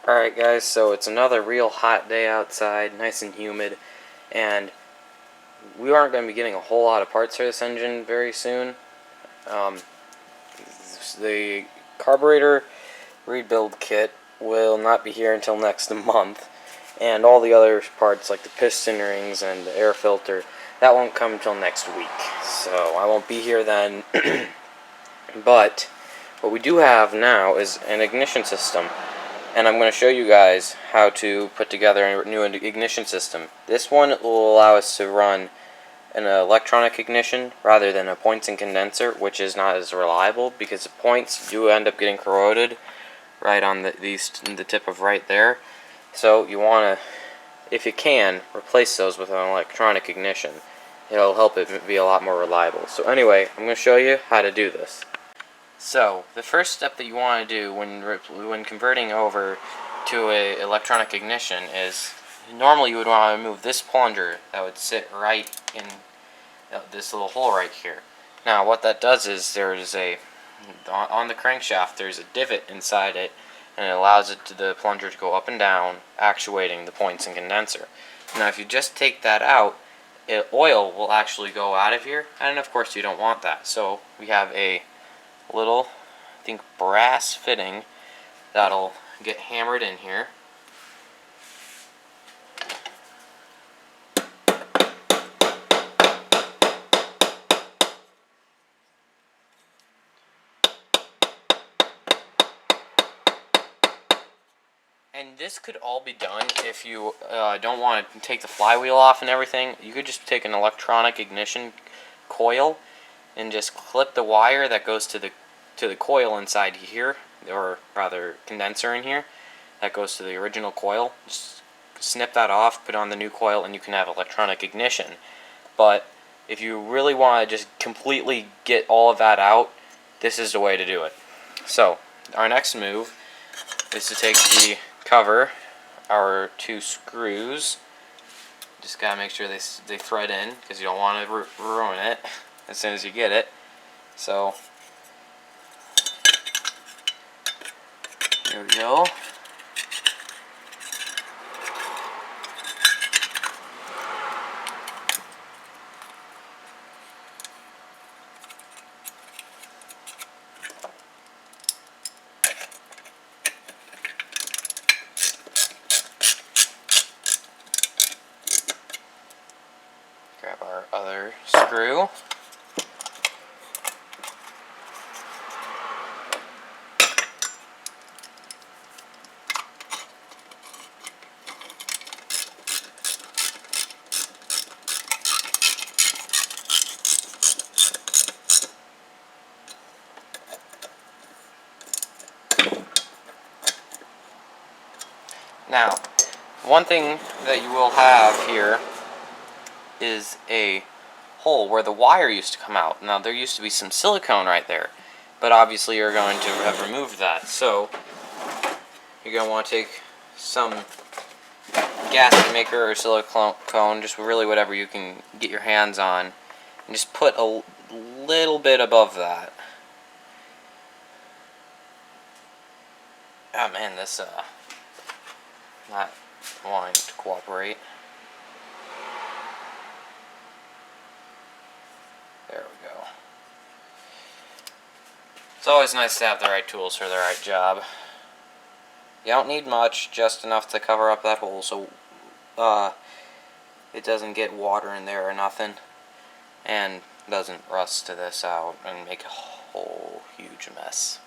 Alright guys, so it's another real hot day outside, nice and humid, and we aren't going to be getting a whole lot of parts for this engine very soon. The carburetor rebuild kit will not be here until next month, and all the other parts like the piston rings and the air filter, that won't come until next week, so I won't be here then. But what we do have now is an ignition system. And I'm going to show you guys how to put together a new ignition system. This one will allow us to run an electronic ignition rather than a points and condenser, which is not as reliable because the points do end up getting corroded right on the tip of right there. So you want to, if you can, replace those with an electronic ignition. It'll help it be a lot more reliable. So anyway, I'm going to show you how to do this. So, the first step that you want to do when converting over to a electronic ignition is, normally you would want to remove this plunger that would sit right in this little hole right here. Now, what that does is there's on the crankshaft there's a divot inside it, and it allows the plunger to go up and down, actuating the points and condenser. Now, if you just take that out, oil will actually go out of here, and of course you don't want that. So, we have a little, I think, brass fitting that'll get hammered in here. And this could all be done if you don't want to take the flywheel off and everything. You could just take an electronic ignition coil and just clip the wire that goes to the coil inside here, or rather condenser in here, that goes to the original coil. Just snip that off, put on the new coil, and you can have electronic ignition. But if you really want to just completely get all of that out, this is the way to do it. So our next move is to take the cover, our two screws. Just gotta make sure they thread in, because you don't want to ruin it as soon as you get it. So here we go. Grab our other screw. Now, one thing that you will have here is a hole where the wire used to come out. Now, there used to be some silicone right there, but obviously you're going to have removed that. So, you're going to want to take some gasket maker or silicone, just really whatever you can get your hands on, and just put a little bit above that. Oh man, this not wanting to cooperate. There we go. It's always nice to have the right tools for the right job. You don't need much, just enough to cover up that hole so it doesn't get water in there or nothing, and doesn't rust this out and make a whole huge mess.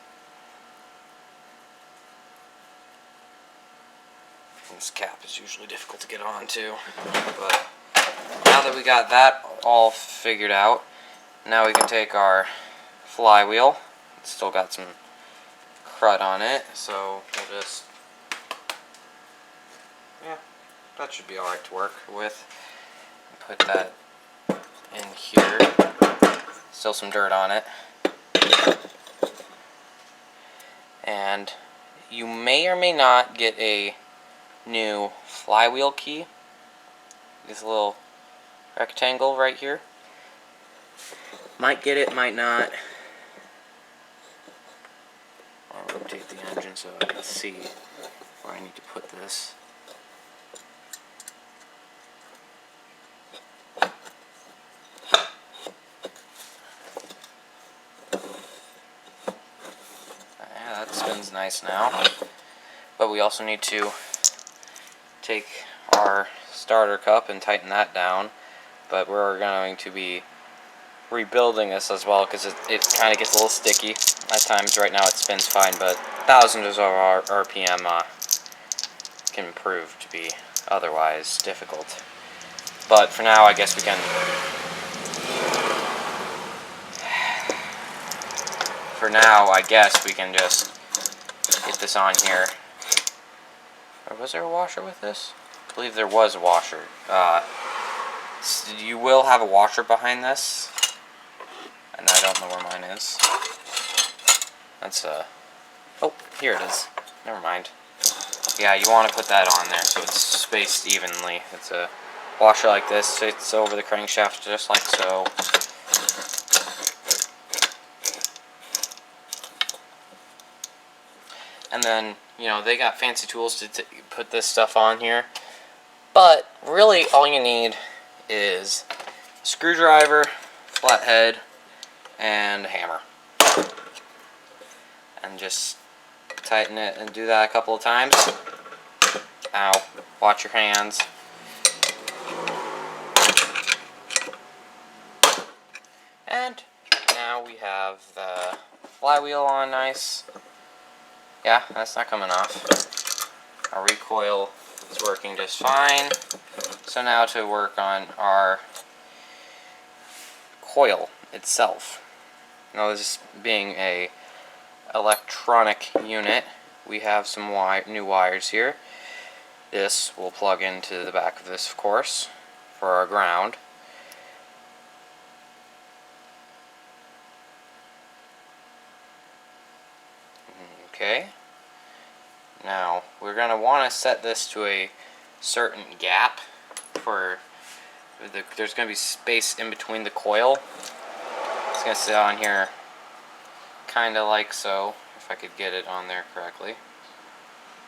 This cap is usually difficult to get onto, but now that we got that all figured out, now we can take our flywheel. It's still got some crud on it, so we'll just, yeah, that should be alright to work with. Put that in here. Still some dirt on it. And you may or may not get a new flywheel key. This little rectangle right here. Might get it, might not. I'll rotate the engine so I can see where I need was. Yeah, that spins nice now. But we also need to take our starter cup and tighten that down. But we're going to be rebuilding this as well because it kind of gets a little sticky at times. Right now it spins fine, but thousands of our RPM can prove to be otherwise difficult. But for now, I guess we can. For now, I guess we can just get this on here. Or was there a washer with this? I believe there was a washer. You will have a washer behind this, and I don't know where mine is. That's oh, here it is. Never mind. Yeah, you want to put that on there so it's spaced evenly. It's a washer like this, sits over the crankshaft just like so. And then, you know, they got fancy tools to put this stuff on here. But really all you need is a screwdriver, flathead, and a hammer. And just tighten it and do that a couple of times. Ow, watch your hands. And now we have the flywheel on nice. Yeah, that's not coming off. Our recoil is working just fine. So now to work on our coil itself. Now this being a electronic unit, we have some new wires here. This will plug into the back of this, of course, for our ground. Okay. Now, we're going to want to set this to a certain gap for there's going to be space in between the coil. It's going to sit on here kind of like so, if I could get it on there correctly.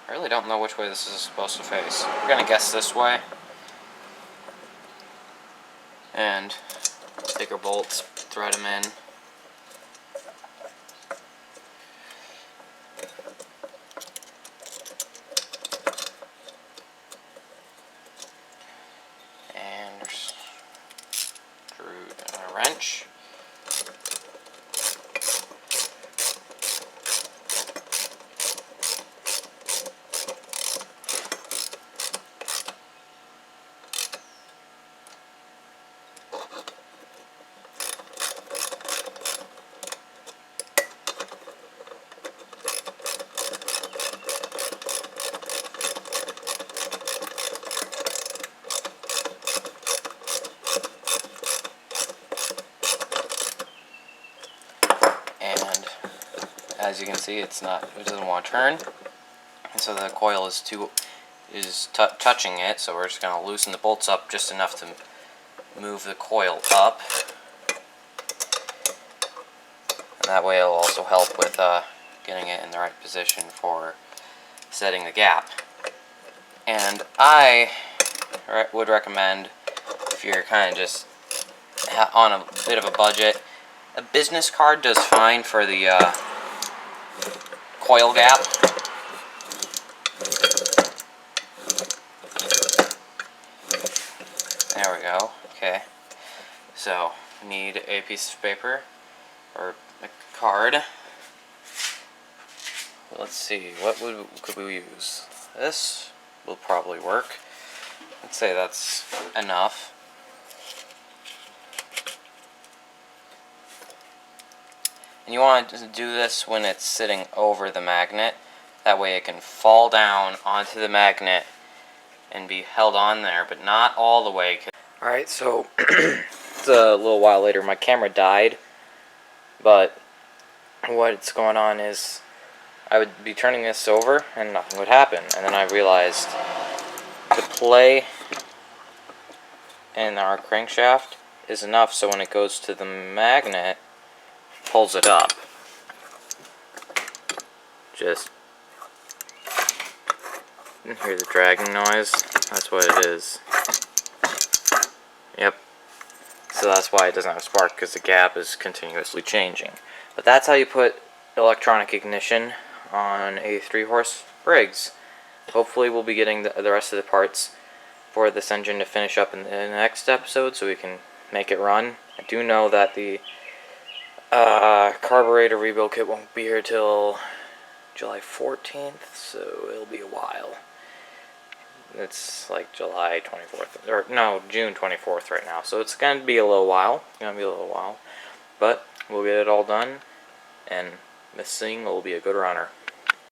I really don't know which way this is supposed to face. We're going to guess this way. And take our bolts, thread them in. And screw in a wrench. As you can see, it doesn't want to turn, and so the coil is touching it. So we're just going to loosen the bolts up just enough to move the coil up, and that way it'll also help with getting it in the right position for setting the gap. And I would recommend, if you're kind of just on a bit of a budget, a business card does fine for the coil gap. There we go. Okay. So, we need a piece of paper or a card. Let's see, what could we use? This will probably work. Let's say that's enough. And you want to do this when it's sitting over the magnet. That way it can fall down onto the magnet and be held on there, but not all the way. Alright, so it's a little while later. My camera died, but what's going on is I would be turning this over and nothing would happen. And then I realized the play in our crankshaft is enough so when it goes to the magnet, pulls it up. Just You can hear the dragging noise. That's what it is. Yep. So that's why it doesn't have a spark, because the gap is continuously changing. But that's how you put electronic ignition on a 3-horse Briggs. Hopefully we'll be getting the rest of the parts for this engine to finish up in the next episode so we can make it run. I do know that the carburetor rebuild kit won't be here till July 14th, so it'll be a while. It's like July 24th, or no, June 24th right now, so it's going to be a little while. But we'll get it all done, and this thing will be a good runner.